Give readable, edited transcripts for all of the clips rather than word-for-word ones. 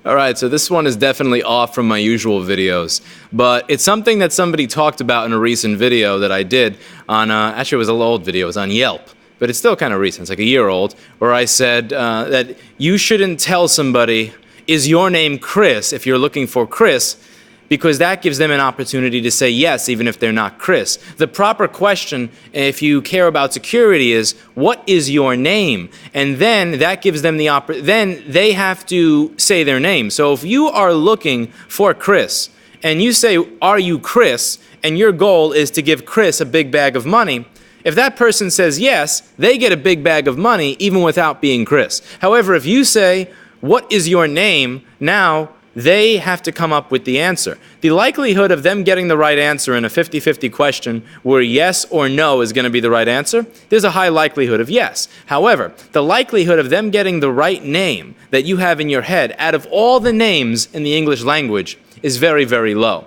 All right, so this one is definitely off from my usual videos, but it's something that somebody talked about in a recent video that I did on, actually it was an old video, it was on Yelp, but it's still kind of recent, it's like a year old, where I said that you shouldn't tell somebody, is your name Chris, if you're looking for Chris, because that gives them an opportunity to say yes, even if they're not Chris. The proper question, if you care about security, is what is your name? And then that gives them then they have to say their name. So if you are looking for Chris, and you say, are you Chris? And your goal is to give Chris a big bag of money, if that person says yes, they get a big bag of money even without being Chris. However, if you say, what is your name? Now, they have to come up with the answer. The likelihood of them getting the right answer in a 50-50 question where yes or no is going to be the right answer, there's a high likelihood of yes. However, the likelihood of them getting the right name that you have in your head out of all the names in the English language is very, very low.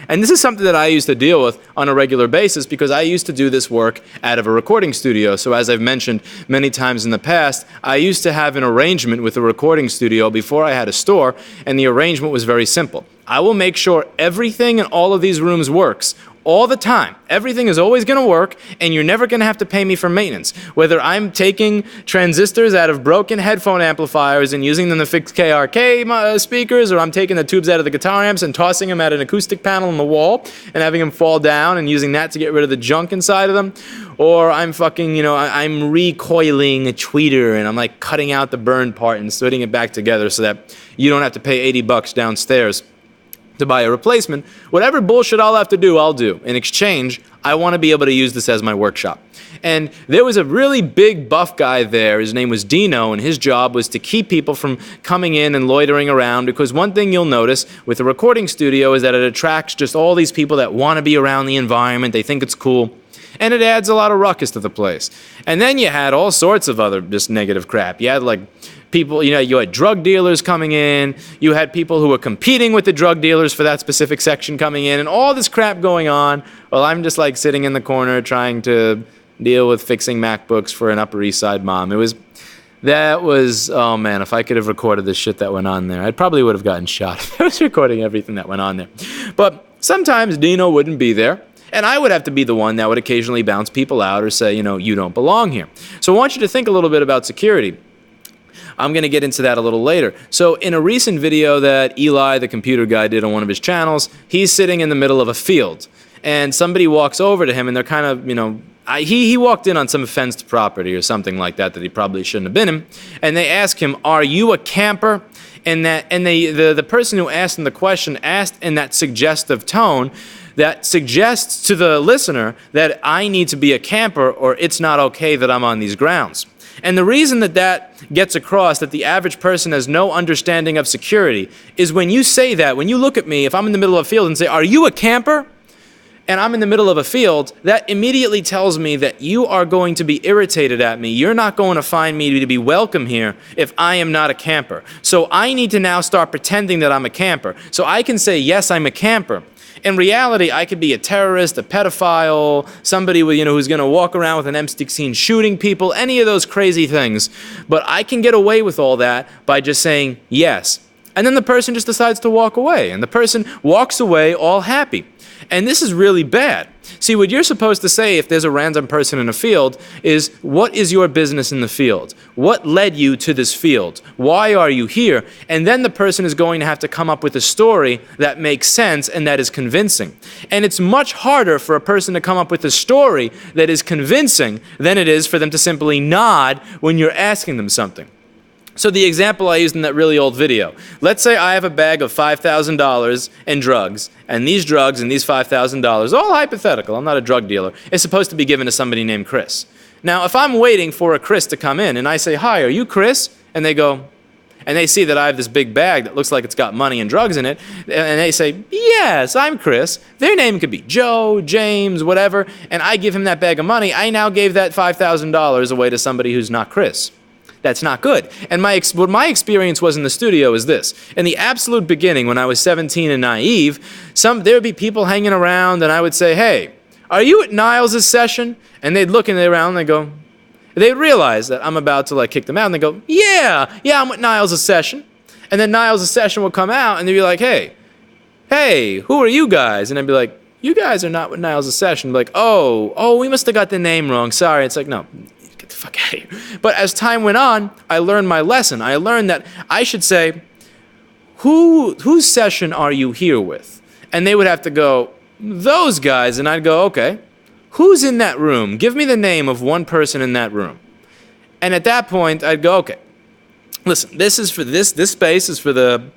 And this is something that I used to deal with on a regular basis because I used to do this work out of a recording studio. So as I've mentioned many times in the past, I used to have an arrangement with a recording studio before I had a store, and the arrangement was very simple. I will make sure everything in all of these rooms works all the time. Everything is always going to work, and you're never going to have to pay me for maintenance. Whether I'm taking transistors out of broken headphone amplifiers and using them to fix KRK speakers, or I'm taking the tubes out of the guitar amps and tossing them at an acoustic panel on the wall and having them fall down and using that to get rid of the junk inside of them, or I'm fucking, I'm recoiling a tweeter and I'm like cutting out the burned part and putting it back together so that you don't have to pay $80 downstairs to buy a replacement. Whatever bullshit I'll have to do, I'll do. In exchange, I want to be able to use this as my workshop. And there was a really big buff guy there. His name was Dino, and his job was to keep people from coming in and loitering around, because one thing you'll notice with a recording studio is that it attracts just all these people that want to be around the environment. They think it's cool. And it adds a lot of ruckus to the place. And then you had all sorts of other just negative crap. You had like people, you had drug dealers coming in, you had people who were competing with the drug dealers for that specific section coming in, and all this crap going on. Well, I'm just like sitting in the corner trying to deal with fixing MacBooks for an Upper East Side mom. Oh man, if I could have recorded the shit that went on there, I probably would have gotten shot if I was recording everything that went on there. But sometimes Dino wouldn't be there. And I would have to be the one that would occasionally bounce people out or say, you don't belong here. So I want you to think a little bit about security. I'm going to get into that a little later. So in a recent video that Eli, the computer guy, did on one of his channels, he's sitting in the middle of a field. And somebody walks over to him and they're kind of, he walked in on some fenced property or something like that he probably shouldn't have been in. And they ask him, are you a camper? And the person who asked him the question asked in that suggestive tone that suggests to the listener that I need to be a camper or it's not okay that I'm on these grounds. And the reason that gets across that the average person has no understanding of security is when you say that, when you look at me, if I'm in the middle of a field and say, are you a camper? And I'm in the middle of a field, that immediately tells me that you are going to be irritated at me. You're not going to find me to be welcome here if I am not a camper. So I need to now start pretending that I'm a camper. So I can say, yes, I'm a camper. In reality, I could be a terrorist, a pedophile, somebody who's going to walk around with an M16 shooting people, any of those crazy things. But I can get away with all that by just saying yes. And then the person just decides to walk away. And the person walks away all happy. And this is really bad. See, what you're supposed to say if there's a random person in a field is, what is your business in the field? What led you to this field? Why are you here? And then the person is going to have to come up with a story that makes sense and that is convincing. And it's much harder for a person to come up with a story that is convincing than it is for them to simply nod when you're asking them something. So the example I used in that really old video, let's say I have a bag of $5,000 in drugs, and these drugs and these $5,000, all hypothetical, I'm not a drug dealer, is supposed to be given to somebody named Chris. Now, if I'm waiting for a Chris to come in and I say, hi, are you Chris? And they go, and they see that I have this big bag that looks like it's got money and drugs in it, and they say, yes, I'm Chris. Their name could be Joe, James, whatever, and I give him that bag of money. I now gave that $5,000 away to somebody who's not Chris. That's not good. And what my experience was in the studio is this. In the absolute beginning, when I was 17 and naive, there would be people hanging around, and I would say, hey, are you at Niles' session? And they'd look around and they'd realize that I'm about to kick them out, and they go, yeah, I'm at Niles' session. And then Niles' session would come out, and they'd be like, hey, who are you guys? And I'd be like, you guys are not with Niles' session. Like, oh, we must have got the name wrong. Sorry. It's like, no, get the fuck out of here. But as time went on, I learned my lesson. I learned that I should say, whose session are you here with? And they would have to go, those guys. And I'd go, okay, who's in that room? Give me the name of one person in that room. And at that point, I'd go, okay, listen, this space is for the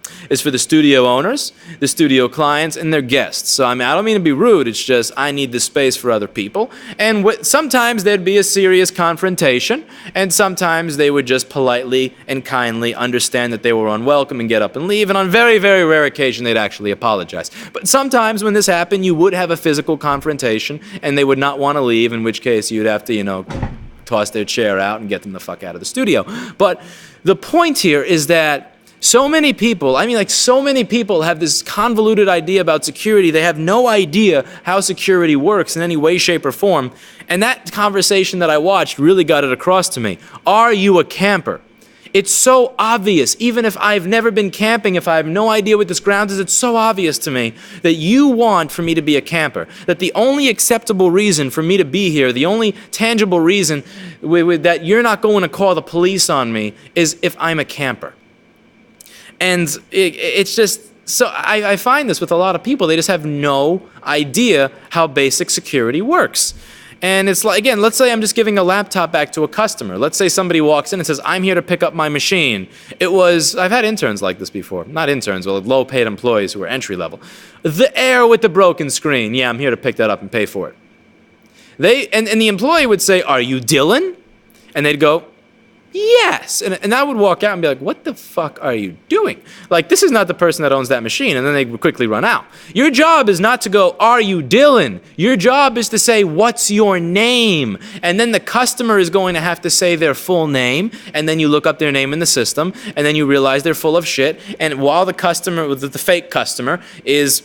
studio owners, the studio clients, and their guests. So I don't mean to be rude. It's just I need the space for other people. And sometimes there'd be a serious confrontation, and sometimes they would just politely and kindly understand that they were unwelcome and get up and leave. And on very, very rare occasion, they'd actually apologize. But sometimes when this happened, you would have a physical confrontation, and they would not want to leave. In which case, you'd have to, toss their chair out and get them the fuck out of the studio. But the point here is that so many people have this convoluted idea about security. They have no idea how security works in any way, shape, or form. And that conversation that I watched really got it across to me. Are you a camper? It's so obvious. Even if I've never been camping, if I have no idea what this ground is, it's so obvious to me that you want for me to be a camper. That the only acceptable reason for me to be here, the only tangible reason that you're not going to call the police on me is if I'm a camper. And it's just, so I find this with a lot of people. They just have no idea how basic security works. And it's like, again, let's say I'm just giving a laptop back to a customer. Let's say somebody walks in and says, I'm here to pick up my machine. I've had interns like this before. Not interns, but low-paid employees who are entry-level. The Air with the broken screen. Yeah, I'm here to pick that up and pay for it. And the employee would say, are you Dylan? And they'd go, yes. And I would walk out and be like, what the fuck are you doing? Like, this is not the person that owns that machine. And then they would quickly run out. Your job is not to go, are you Dylan? Your job is to say, what's your name? And then the customer is going to have to say their full name. And then you look up their name in the system. And then you realize they're full of shit. And while the fake customer is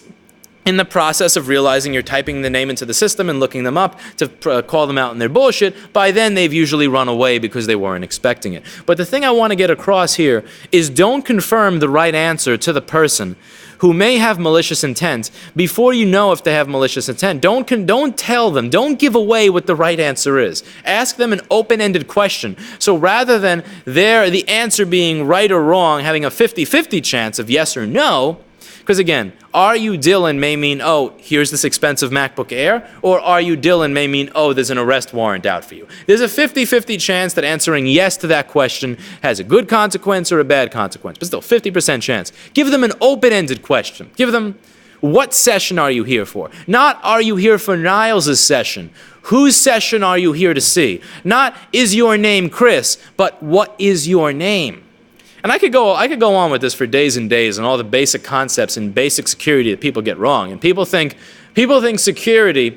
in the process of realizing you're typing the name into the system and looking them up to call them out on their bullshit, by then they've usually run away because they weren't expecting it. But the thing I want to get across here is don't confirm the right answer to the person who may have malicious intent before you know if they have malicious intent. Don't tell them. Don't give away what the right answer is. Ask them an open-ended question. So rather than the answer being right or wrong, having a 50-50 chance of yes or no, because again, are you Dylan may mean, oh, here's this expensive MacBook Air, or are you Dylan may mean, oh, there's an arrest warrant out for you. There's a 50-50 chance that answering yes to that question has a good consequence or a bad consequence, but still 50% chance. Give them an open-ended question. Give them, what session are you here for? Not, are you here for Niles' session? Whose session are you here to see? Not, is your name Chris, but what is your name? And I could go on with this for days and days and all the basic concepts and basic security that people get wrong. And people think security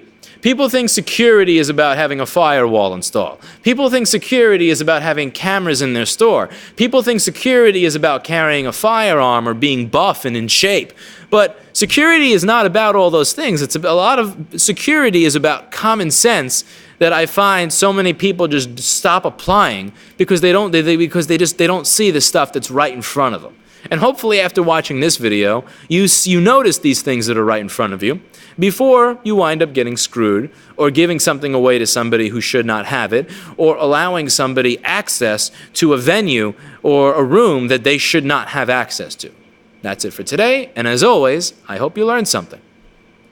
is about having a firewall installed. People think security is about having cameras in their store. People think security is about carrying a firearm or being buff and in shape. But security is not about all those things. A lot of security is about common sense that I find so many people just stop applying because they don't see the stuff that's right in front of them. And hopefully after watching this video, you notice these things that are right in front of you before you wind up getting screwed or giving something away to somebody who should not have it or allowing somebody access to a venue or a room that they should not have access to. That's it for today, and as always, I hope you learned something.